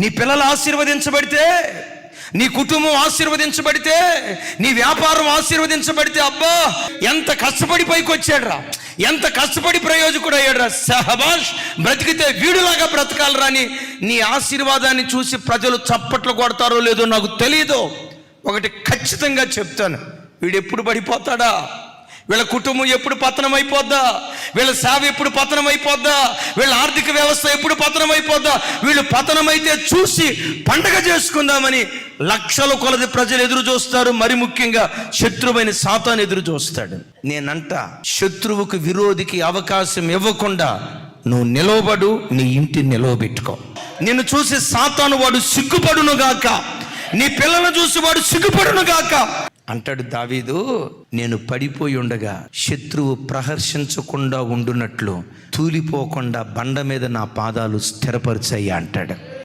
నీ పిల్లలు ఆశీర్వదించబడితే, నీ కుటుంబం ఆశీర్వదించబడితే, నీ వ్యాపారం ఆశీర్వదించబడితే, అబ్బా ఎంత కష్టపడి పైకి వచ్చాడురా, ఎంత కష్టపడి ప్రయోజకుడు అయ్యాడురా, సహబాష్, బ్రతికితే వీడులాగా బ్రతకాలరా అని నీ ఆశీర్వాదాన్ని చూసి ప్రజలు చప్పట్లు కొడతారో లేదో నాకు తెలియదు. ఒకటి ఖచ్చితంగా చెప్తాను, వీడు ఎప్పుడు పడిపోతాడా, వీళ్ళ కుటుంబం ఎప్పుడు పతనం అయిపోద్దా, వీళ్ళ సేవ ఎప్పుడు పతనం అయిపోద్దా, వీళ్ళ ఆర్థిక వ్యవస్థ ఎప్పుడు పతనం అయిపోద్దా, వీళ్ళు పతనమైతే చూసి పండగ చేసుకుందామని లక్షల కొలది ప్రజలు ఎదురు చూస్తారు. మరి ముఖ్యంగా శత్రువైన సాతాను ఎదురు చూస్తాడు. నేనంట, శత్రువుకు విరోధికి అవకాశం ఇవ్వకుండా నువ్వు నిలవబడు, నీ ఇంటిని నిలవబెట్టుకో. నిన్ను చూసి సాతాను వాడు సిగ్గుపడును గాక, నీ పిల్లలను చూసి వాడు సిగ్గుపడును గాక అంటాడు దావీదు. నేను పడిపోయి ఉండగా శత్రువు ప్రహర్షించకుండా ఉండునట్లు తూలిపోకుండా బండ మీద నా పాదాలు స్థిరపరిచాయి అంటాడు.